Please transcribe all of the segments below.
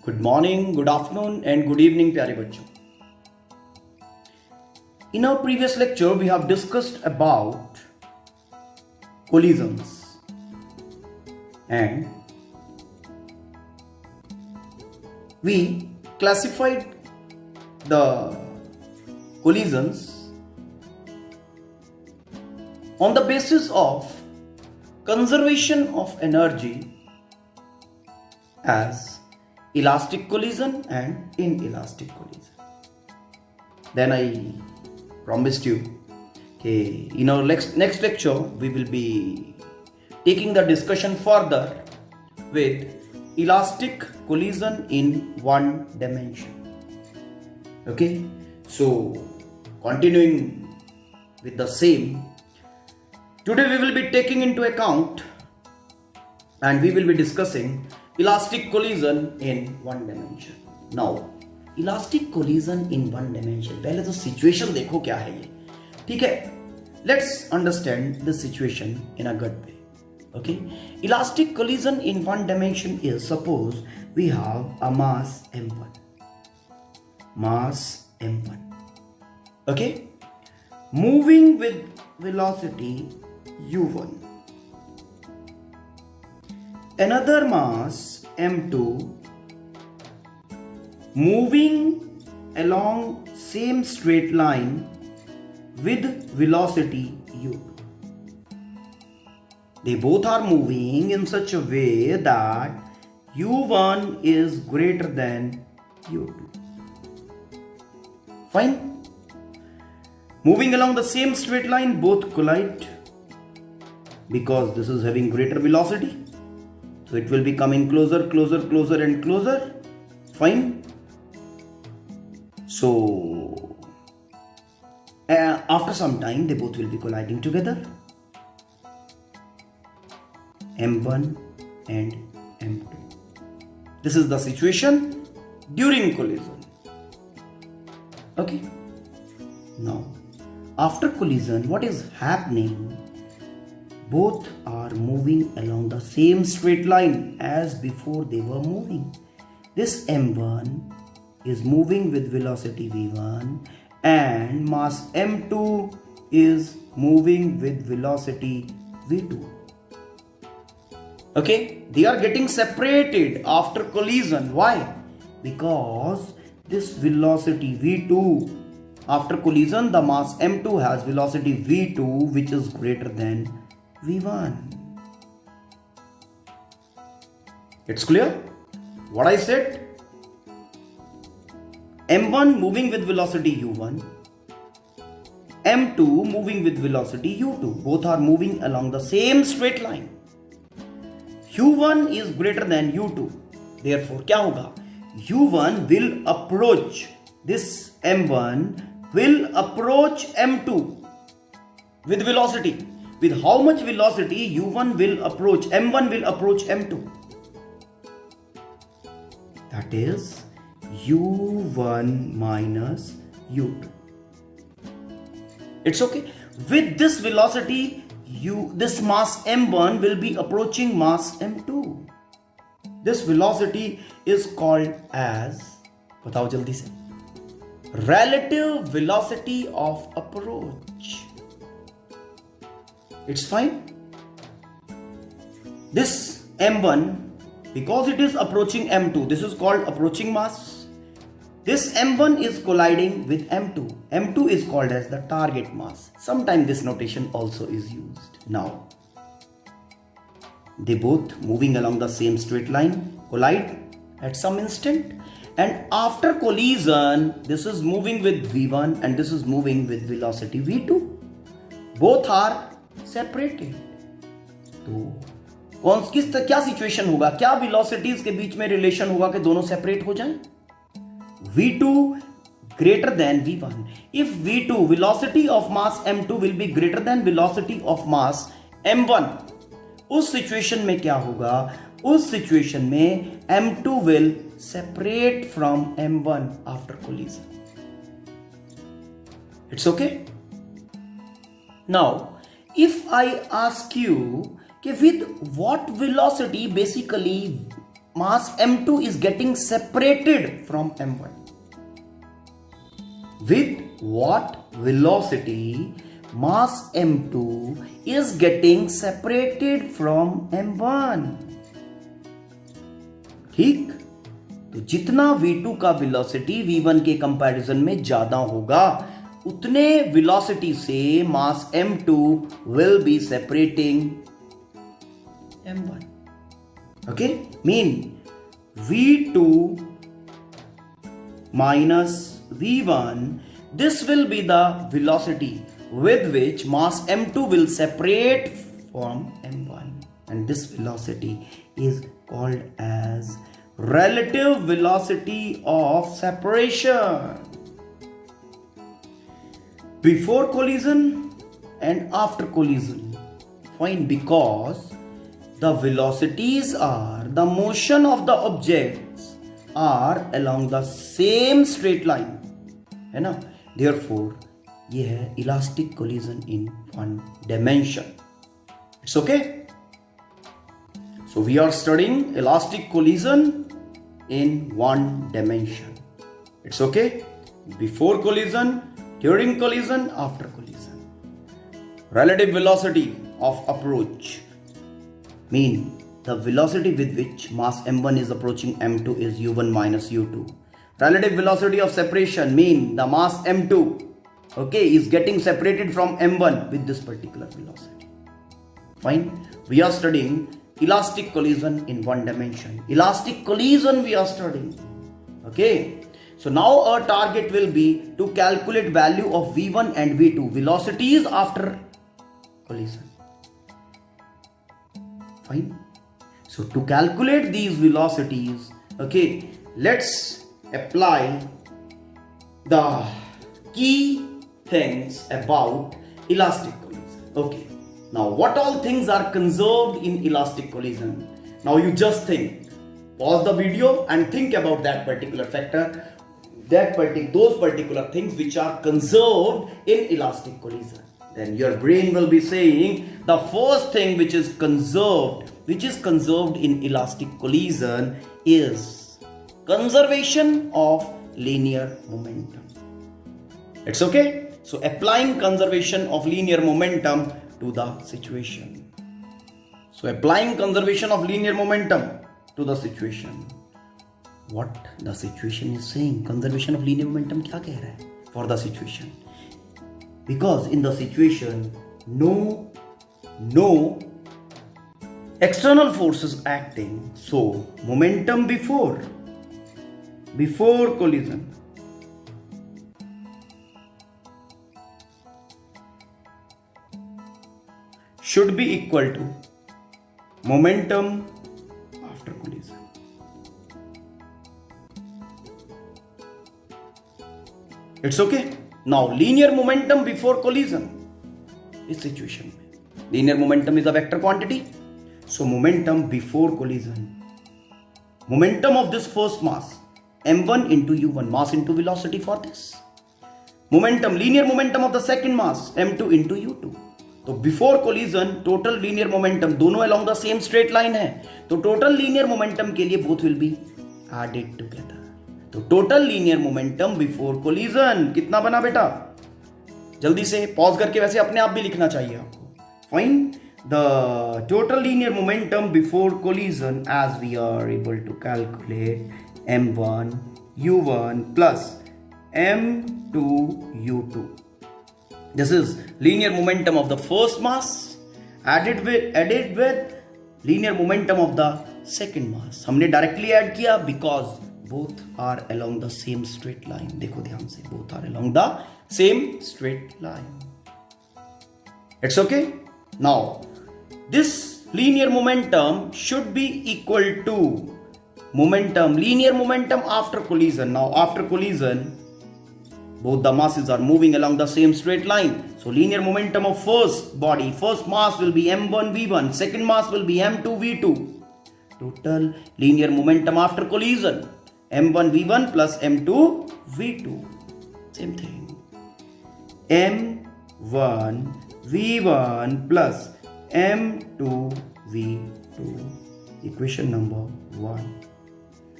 Good morning, good afternoon and good evening प्यारे बच्चों. In our previous lecture we have discussed about collisions and we classified the collisions on the basis of conservation of energy as elastic collision and inelastic collision. Then I promised you that in our next lecture we will be taking the discussion further with elastic collision in one dimension. Okay, so continuing with the same, today we will be taking into account and we will be discussing elastic collision in one dimension. Now, elastic collision in one dimension. पहले तो situation देखो क्या है ये, ठीक है? Let's understand the situation in a good way. Okay? Elastic collision in one dimension is, suppose we have a mass m1. Mass m1. Okay? Moving with velocity u1. Another mass m2 moving along same straight line with velocity u2. They both are moving in such a way that u1 is greater than u2. Fine. Moving along the same straight line, both collide because this is having greater velocity. So it will be coming closer, closer, closer and closer. Fine. So after some time they both will be colliding together. M1 and M2. This is the situation during collision. Okay. Now after collision, what is happening? Both are moving along the same straight line as before they were moving. This m1 is moving with velocity v1 and mass m2 is moving with velocity v2. Okay, they are getting separated after collision. Why? Because this velocity v2, after collision the mass m2 has velocity v2 which is greater than v1. It's clear what I said? M1 moving with velocity u1, M2 moving with velocity u2. Both are moving along the same straight line. u1 is greater than u2. Therefore क्या होगा? u1 will approach, this m1 will approach m2 with velocity. With how much velocity u1 will approach, m1 will approach m2? That is u1 minus u2. It's okay. With this velocity, this mass m1 will be approaching mass m2. This velocity is called as, बताओ जल्दी से, relative velocity of approach. It's fine. This m1, because it is approaching m2, this is called approaching mass. This m1 is colliding with m2. m2 is called as the target mass. Sometimes this notation also is used. Now, they both moving along the same straight line, collide at some instant, and after collision, this is moving with v1 and this is moving with velocity v2. Both are separated. तो क्या situation होगा? क्या velocities के बीच में relation होगा कि दोनों separate हो जाएं? v2 greater than v1. If v2, velocity of mass m2 will be greater than velocity of mass m1, उस सिचुएशन में क्या होगा? उस सिचुएशन में m2 will separate from m1 after collision. It's okay? Now if I ask you with what velocity basically mass M2 is getting separated from M1. With what velocity mass M2 is getting separated from M1? ठीक, तो जितना V2 का velocity V1 के comparison में ज्यादा होगा, उतने velocity से मास M2 will be separating M1. Okay, mean V2 minus V1, this will be the velocity with which mass M2 will separate from M1, and this velocity is called as relative velocity of separation. Before collision and after collision, fine, because the velocities are the motion of the objects are along the same straight line, है ना? Therefore ये है elastic collision in one dimension. It's okay. So we are studying elastic collision in one dimension. It's okay. Before collision, during collision, after collision. Relative velocity of approach mean the velocity with which mass M1 is approaching M2 is U1 minus U2. Relative velocity of separation mean the mass M2, okay, is getting separated from M1 with this particular velocity. Fine. We are studying elastic collision in one dimension. Elastic collision we are studying. Okay. So now our target will be to calculate value of V1 and V2 velocities after collision. Fine. So to calculate these velocities, okay, let's apply the key things about elastic collision. Okay. Now what all things are conserved in elastic collision? Now you just think. Pause the video and think about that particular factor, those particular things which are conserved in elastic collision. Then your brain will be saying the first thing which is conserved in elastic collision is conservation of linear momentum. It's okay. So applying conservation of linear momentum to the situation. So applying conservation of linear momentum to the situation. What the situation is saying, conservation of linear momentum क्या कह रहा है for the situation? Because in the situation no external forces acting, so momentum before collision should be equal to momentum after collision. It's okay. Now linear momentum before collision is situation में. Linear momentum is a vector quantity. So momentum before collision, momentum of this first mass m1 into u1, mass into velocity for this. Momentum, linear momentum of the second mass m2 into u2. तो before collision total linear momentum दोनों along the same straight line है, तो total linear momentum के लिए both will be added together. तो total linear momentum before collision कितना बना बेटा? जल्दी से पॉज करके, वैसे अपने आप भी लिखना चाहिए आपको. Fine. The total linear momentum before collision as we are able to calculate m1 u1 plus m2 u2. This is linear momentum of the first mass added with linear momentum of the second mass. हमने directly add किया because both are along the same straight line. देखो ध्यान से, both are along the same straight line. It's okay. Now this linear momentum should be equal to momentum, linear momentum after collision. Now after collision, both the masses are moving along the same straight line. So linear momentum of first body, first mass will be m1 v1, second mass will be m2 v2. Total linear momentum after collision m1 v1 plus m2 v2. Same thing. m1 v1 plus m2 v2. Equation number 1।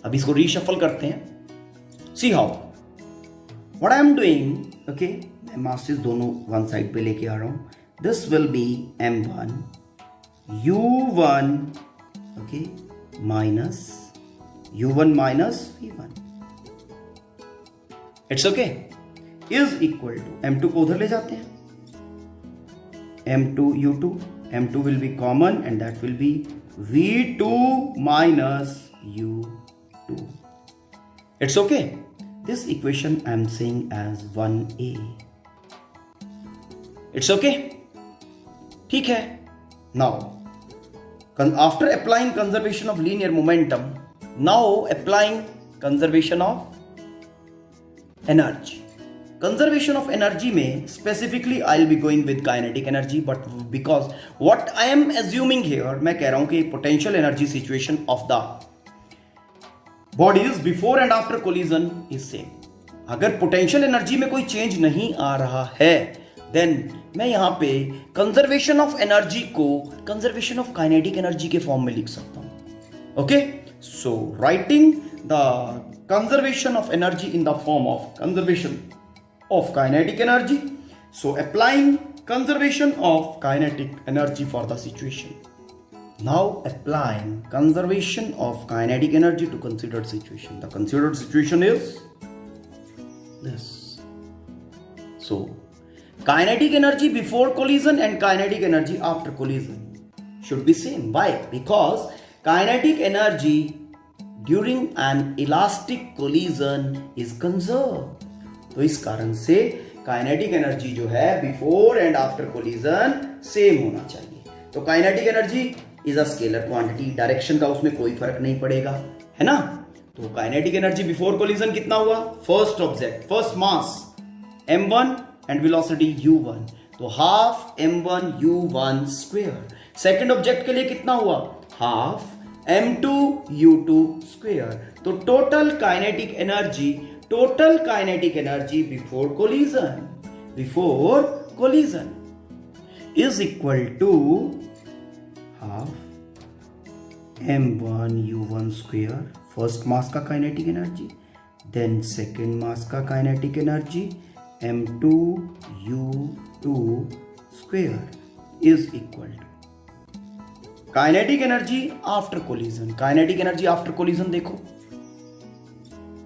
अब इसको reshuffle करते हैं। See how what I am doing, okay, मैं masses दोनों one side पे लेके आ रहा हूं। This will be m1 u1, okay, minus u1 minus v1, it's okay, is equal to m2 को उधर ले जाते हैं, m2 u2, m2 will be common and that will be v2 minus u2. It's okay. This equation I am saying as 1a. It's okay. ठीक है. Now, after applying conservation of linear momentum, now applying conservation of energy. Conservation of energy में specifically I'll be going with kinetic energy, but because what I am assuming here, मैं कह रहा हूं कि potential energy situation of the bodies before and after collision is same. अगर potential energy में कोई change नहीं आ रहा है, then मैं यहां पे conservation of energy को conservation of kinetic energy के फॉर्म में लिख सकता हूं. Okay, so writing the conservation of energy in the form of conservation of kinetic energy, so applying conservation of kinetic energy for the situation. Now applying conservation of kinetic energy to considered situation. The considered situation is this. So kinetic energy before collision and kinetic energy after collision should be same. Why? Because kinetic energy during an elastic collision is conserved. तो इस कारण से kinetic energy जो है before and after collision same होना चाहिए. तो kinetic energy is a scalar quantity, direction का उसमें कोई फर्क नहीं पड़ेगा, है ना. तो काइनेटिक एनर्जी बिफोर कोलिजन कितना हुआ, first object, first mass m1 and velocity u1, तो half m1 u1 square. Second object के लिए कितना हुआ, हाफ m2 u2 स्क्वायर. तो total kinetic energy before collision is equal to half m1 u1 square, first mass का kinetic energy, then second mass का kinetic energy m2 u2 square is equal to kinetic energy after collision. देखो,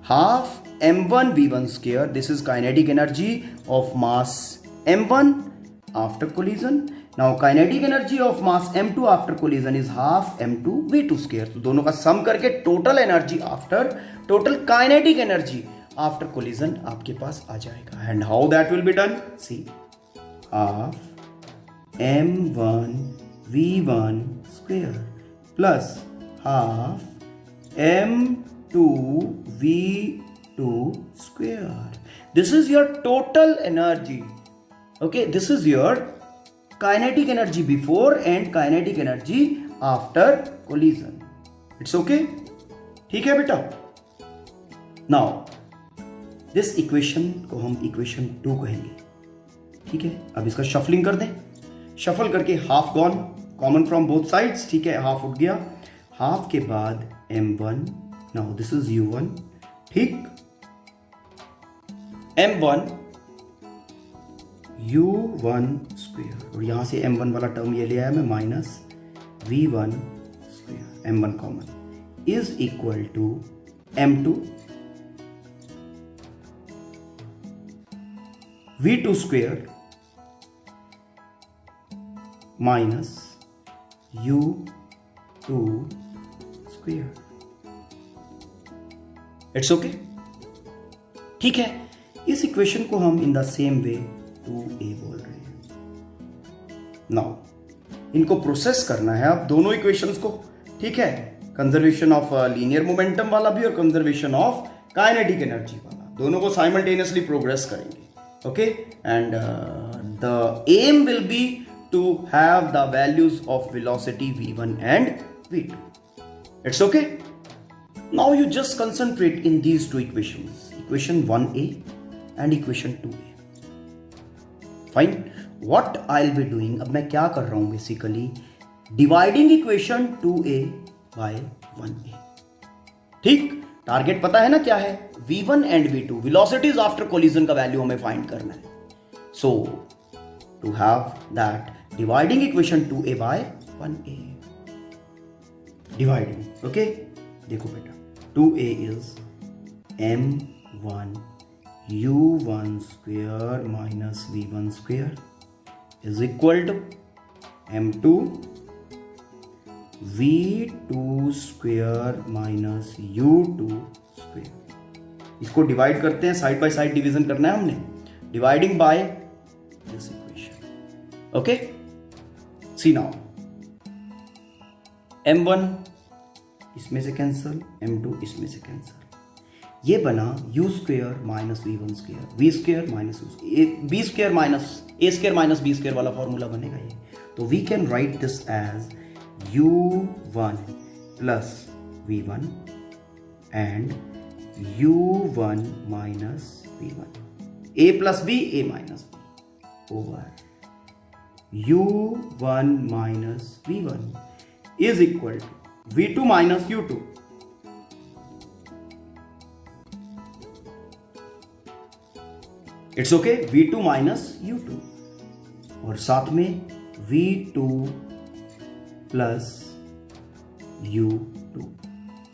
half m1 v1 square, this is kinetic energy of mass m1 after collision. Now kinetic energy of mass m2 after collision is half m2 v2 square. तो दोनों का sum करके total kinetic energy after collision आपके पास आ जाएगा. And how that will be done, see, half m1 v1 square plus half m2 v2 square. This is your total energy. Okay, this is your kinetic energy before and kinetic energy after collision. It's okay? ठीक है बेटा. Now this equation को हम equation 2 कहेंगे. ठीक है, अब इसका शफलिंग कर दें. शफल करके half gone, common from both sides. ठीक है, हाफ उठ गया. हाफ के बाद m1, now this is u1. ठीक, m1 u1 स्क्वायर, और यहां से m1 वाला टर्म ये ले आया मैं, minus v1 square, m1 common, is equal to m2 v2 square minus u2 square. It's okay. ठीक है, इस इक्वेशन को हम in the same way 2a बोल रहे हैं. नाउ इनको प्रोसेस करना है अब दोनों इक्वेशंस को. ठीक है, कंजर्वेशन ऑफ लीनियर मोमेंटम वाला भी और कंजर्वेशन ऑफ काइनेटिक एनर्जी वाला, दोनों को साइमल्टेनियसली प्रोग्रेस करेंगे. Okay, and the aim will be to have the values of velocity v1 and v2. It's okay. Now you just concentrate in these two equations, equation 1a and equation 2a. Fine. What I'll be doing, अब मैं क्या कर रहा हूं, basically dividing equation 2a by 1a. ठीक, target पता है ना क्या है, v1 and v2 velocities after collision का वैल्यू हमें फाइंड करना है. So to have that, dividing equation 2a by 1a, dividing. Okay, देखो बेटा, 2a is m1 u1 square minus v1 square is equal to m2 v2 square minus u2 square. इसको divide करते हैं, side by side division करना है हमने, dividing by this equation. Okay, see now, m1 इसमें से कैंसल, m2 इसमें से कैंसल, ये बना u square minus v1 square, v square minus b square minus a square minus b square वाला फॉर्मूला बनेगा ये. तो we can write this as u1 plus v1 and u1 minus v1, a plus b, a minus b over u1 minus v1 is equal to v2 minus u2. It's okay, v2 minus u2 और साथ में v2 plus u2.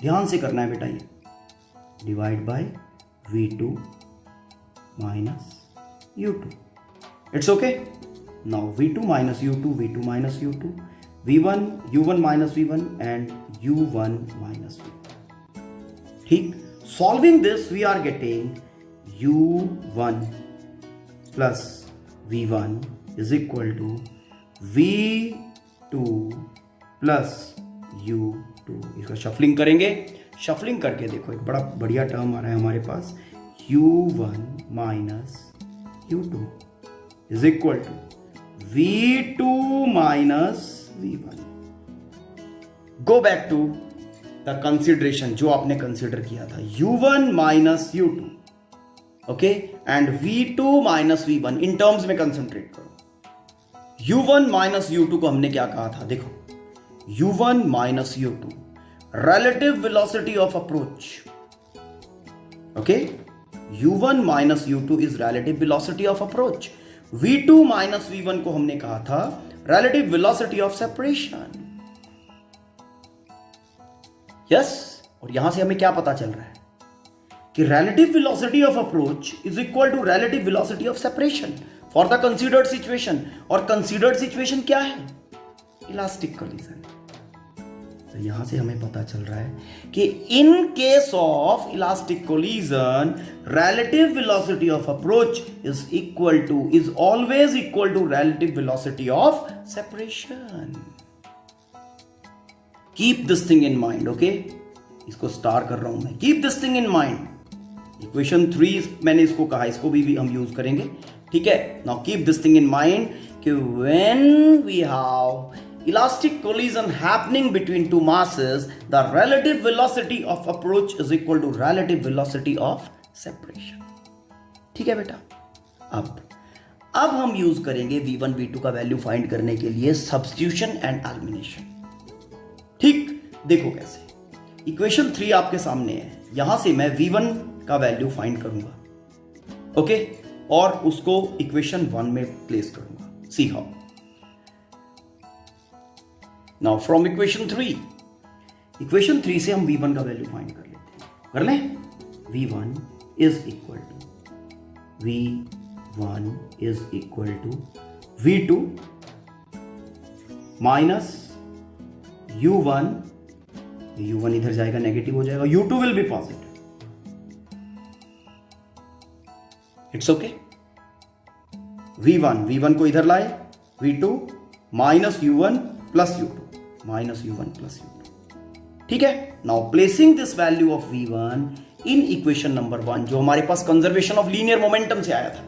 ध्यान से करना है बेटा, ये divide by v2 minus u2. It's okay. Now v2 minus u2, v2 minus u2, v1 u1 minus v1 and u1 minus v1. ठीक, solving this we are getting u1 plus v1 is equal to v2 plus u2. इसका shuffling करेंगे, shuffling करके देखो एक बड़ा बढ़िया term आ रहा है हमारे पास, u1 minus u2 is equal to v2 minus v1. Go back to the consideration जो आपने कंसिडर किया था, u1 minus u2, okay, and v2 minus v1. In terms में कंसंट्रेट करो. u1 माइनस u2 को हमने क्या कहा था, देखो, u1 minus u2 relative velocity of approach. Okay, u1 minus u2 is relative velocity of approach. v2 minus v1 को हमने कहा था relative velocity of separation. Yes, और यहां से हमें क्या पता चल रहा है कि relative velocity of approach is equal to relative velocity of separation for the considered situation. और considered situation क्या है, इलास्टिक कोलिजन. तो यहां से हमें पता चल रहा है कि in case of elastic collision relative velocity of approach is always equal to relative velocity of separation. Keep this thing in mind, okay? इसको स्टार कर रहा हूं मैं, keep this thing in mind. Equation 3 मैंने इसको कहा, इसको भी हम यूज करेंगे, ठीक है. Now keep this thing in mind कि when we have elastic collision happening between two masses, the relative velocity of approach is equal to relative velocity of separation. ठीक है बेटा. अब हम यूज करेंगे v1 v2 का वैल्यू फाइंड करने के लिए सब्स्टिट्यूशन एंड एलिमिनेशन. ठीक, देखो कैसे. इक्वेशन 3 आपके सामने है, यहां से मैं v1 का वैल्यू फाइंड करूंगा, ओके, और उसको इक्वेशन 1 में प्लेस करूंगा. See how. Now from equation 3 से हम v1 का वैल्यू फाइंड कर लेते हैं. कर लें. v1 is equal to v2 minus u1 इधर जाएगा, नेगेटिव हो जाएगा, u2 will be positive. It's okay. v1 को इधर लाए, v2 minus u1 plus u2, minus u1 plus u2. ठीक है. Now placing this value of v1 in equation number 1 जो हमारे पास कंजर्वेशन ऑफ लीनियर मोमेंटम से आया था.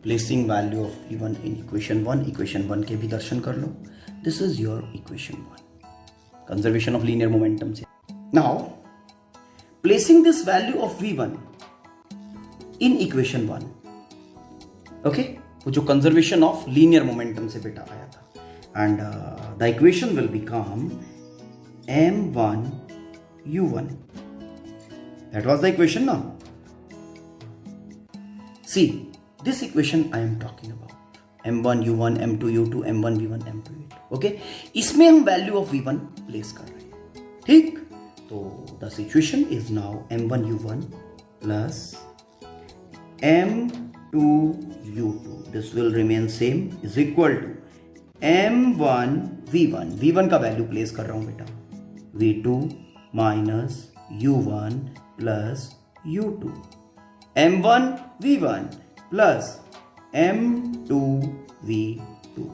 Placing value of v1 in equation 1, equation 1 के भी दर्शन कर लो. This is your equation 1, conservation of linear momentum से. Now placing this value of v1 in equation 1, okay, वो जो कंजर्वेशन ऑफ लीनियर मोमेंटम से बेटा आया था, and the equation will become m1 u1. That was the equation now. See, this equation I am talking about. m1 u1 m2 u2 m1 v1 m2 u2. Okay, इसमें हम value of v1 place कर रहे हैं. ठीक, तो the situation is now m1 u1 plus m2 u2. This will remain same is equal to m1 v1. v1 का value place कर रहा हूं बेटा, v2 minus u1 plus u2. m1 v1 plus m2 v2.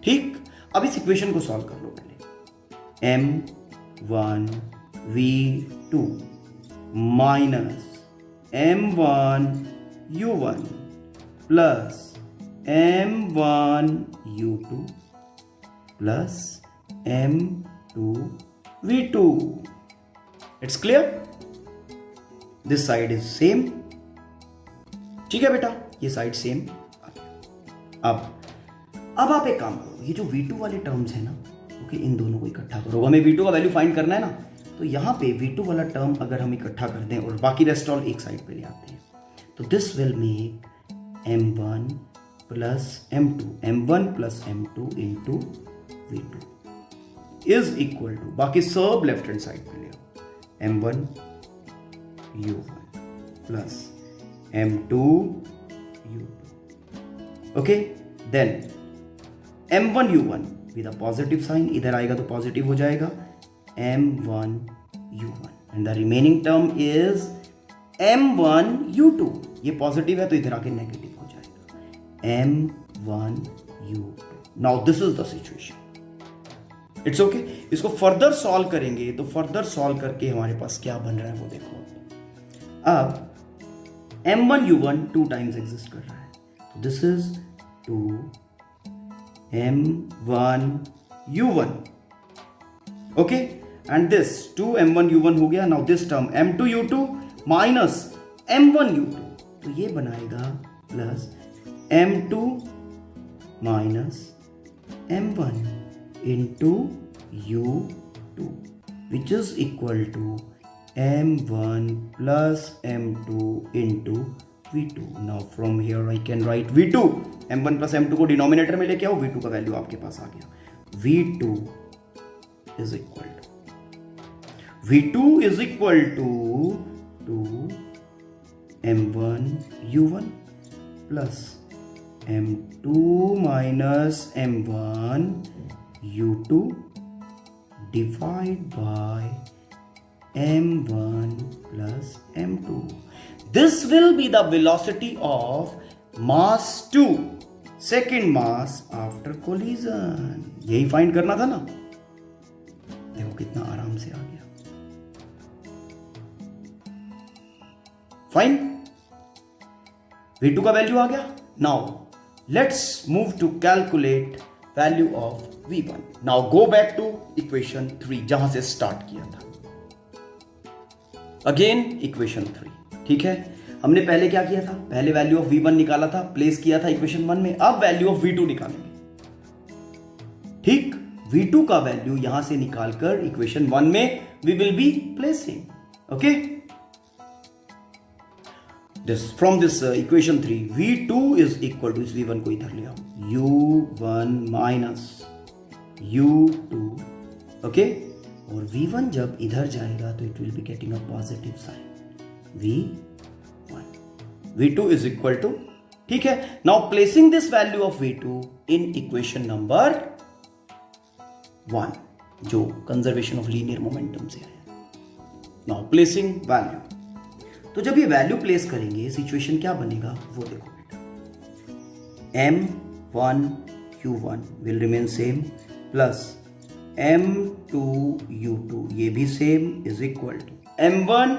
ठीक, अब इस equation को solve कर लो पहले. m1 v2 minus m1 u1 plus m1 u2 plus m2 v2. It's clear? This side is same. ठीक है बेटा, ये साइड सेम. अब आप एक काम करो, ये जो v2 वाले टर्म्स है ना, ओके, इन दोनों को इकट्ठा करो. हमें v2 का वैल्यू फाइंड करना है ना, तो यहां पे v2 वाला टर्म अगर हम इकट्ठा कर दें और बाकी रेस्ट ऑल एक साइड पे ले आते हैं, तो this will make m1 plus m2, m1 plus m2 into v2 is equal to, बाकी सब लेफ्ट हैंड साइड पे ले आओ, m1 u1 plus m2 u2. Okay, then m1 u1 with a positive sign, इधर आएगा तो पॉजिटिव हो जाएगा, m1 u1 and the remaining term is m1 u2. ये पॉजिटिव है तो इधर आके नेगेटिव हो जाएगा, m1 u2. Now this is the situation. It's okay. इसको फर्दर सॉल्व करेंगे तो फर्दर सॉल्व करके हमारे पास क्या बन रहा है वो देखो. अब m1 u1 2 टाइम्स एग्जिस्ट कर रहा है, तो this is 2 m1 u1. Okay, and this 2 m1 u1 हो गया. Now this term m2 u2 minus m1 u2, तो ये बनाएगा plus m2 minus m1 into u2 which is equal to m1 plus m2 into v2. Now from here I can write v2. m1 plus m2 को denominator में लेके आओ, v2 का value आपके पास आ गया. v2 is equal to 2 m1 u1 plus m2 minus m1 u2 divide by m1 plus m2. This will be the velocity of mass 2, second mass after collision. यही find करना था ना. देखो कितना आराम से आ गया. फाइन, v2 का वैल्यू आ गया. Now let's move to calculate value of v1. Now go back to equation 3 जहां से स्टार्ट किया था. Again equation 3. ठीक है, हमने पहले क्या किया था, पहले वैल्यू ऑफ v1 निकाला था, प्लेस किया था इक्वेशन 1 में. अब वैल्यू ऑफ v2 निकालेंगे. ठीक, v2 का वैल्यू यहां से निकालकर इक्वेशन 1 में we will be placing. Okay, this from this equation 3 v2 is equal to, इस v1 को इधर ले आओ, u1 माइनस u2. ओके, और v1 जब इधर जाएगा तो it will be getting a positive sign, v1. v2 is equal to, ठीक है. Now placing this value of v2 in equation number 1 जो कंजर्वेशन ऑफ लीनियर मोमेंटम से है. नाउ प्लेसिंग वैल्यू, तो जब ये वैल्यू प्लेस करेंगे सिचुएशन क्या बनेगा वो देखो बेटा. m1 u1 will remain same plus m2 u2, ये भी same, is equal to m1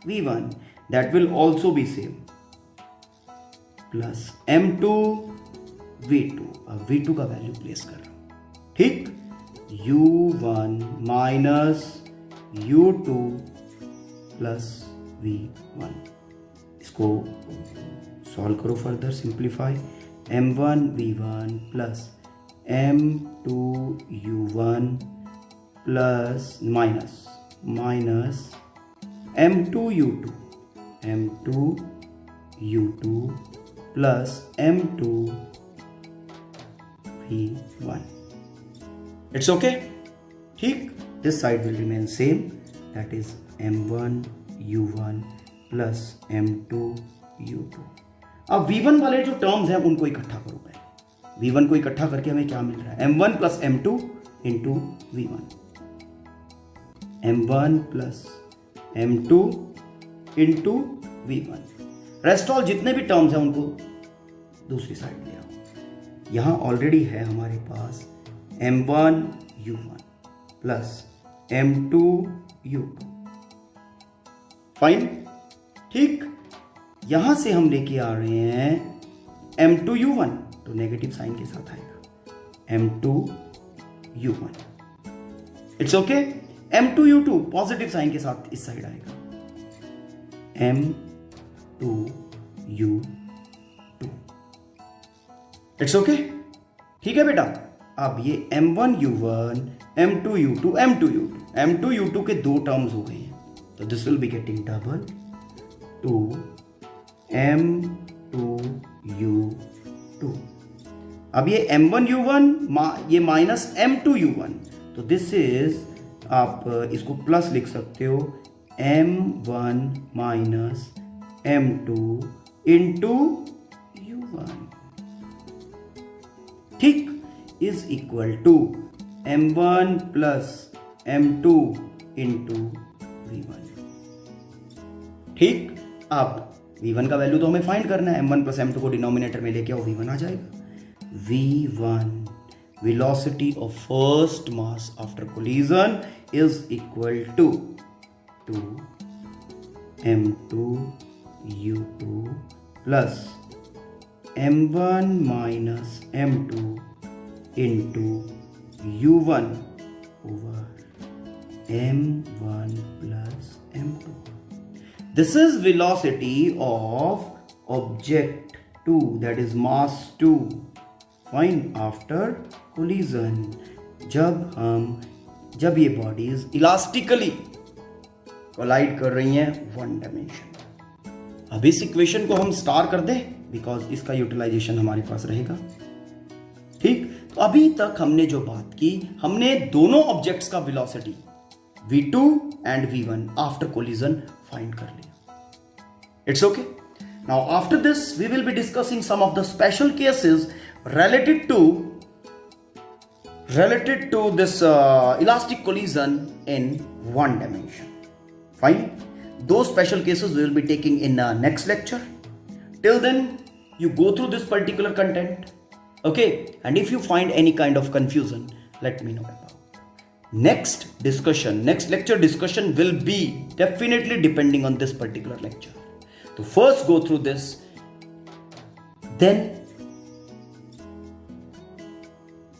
v1 that will also be same plus m2 v2. अब v2 का वैल्यू प्लेस कर रहा हूं. ठीक, u1 minus u2 plus v1. इसको सॉल्व करो further, simplify. m1 v1 plus m2 u1 plus minus minus m2u2 plus m2v1. It's okay? ठीक, this side will remain same, that is m1u1 plus m2u2. अब v1 वाले जो terms हैं उनको इकट्ठा करो पहले। v1 को इकट्ठा करके हमें क्या मिल रहा है, m1 plus m2 into v1, m1 plus m2 into v1। Rest all जितने भी टर्म्स हैं उनको दूसरी साइड ले आओ। यहां ऑलरेडी है हमारे पास m1u1 प्लस m2u2, फाइन, ठीक। यहां से हम लेके आ रहे हैं m2u1, तो नेगेटिव साइन के साथ आएगा m2u1। It's okay. m2u2 positive sign के साथ इस साइड आएगा m2u2। इट्स ओके, ठीक है बेटा। अब ये m1u1 m2u2 m2u2 के दो टर्म्स हो गए हैं, तो this will be getting double two m2u2। अब ये m1u1 ये माइनस m2u1, तो दिस इज, आप इसको प्लस लिख सकते हो m1 minus m2 into u1, ठीक, is equal to m1 plus m2 into v1, ठीक। अब v1 का वैल्यू तो हमें फाइंड करना है, m1 प्लस m2 को डिनोमिनेटर में लेके आओ, v1 आ जाएगा। v1 velocity of first mass after collision is equal to m2u2 plus m1 minus m2 into u1 over m1 plus m2. This is velocity of object 2, that is mass 2, fine, after collision, जब ये bodies elastically collide कर रही हैं one dimension. अब इस equation को हम star कर दें, बिकॉज इसका यूटिलाइजेशन हमारे पास रहेगा, ठीक। तो अभी तक हमने जो बात की, हमने दोनों ऑब्जेक्ट्स का velocity v2 and v1 after collision find कर लिया। It's okay. Now after this we will be discussing some of the special cases related to this elastic collision in one dimension. Fine. Those special cases we will be taking in next lecture. Till then, you go through this particular content. Okay. And if you find any kind of confusion, let me know about. Next lecture discussion will be definitely depending on this particular lecture. So first go through this, then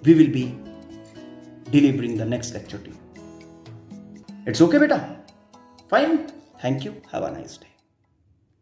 we will be delivering the next lecture to you. It's okay, beta? Fine. Thank you. Have a nice day.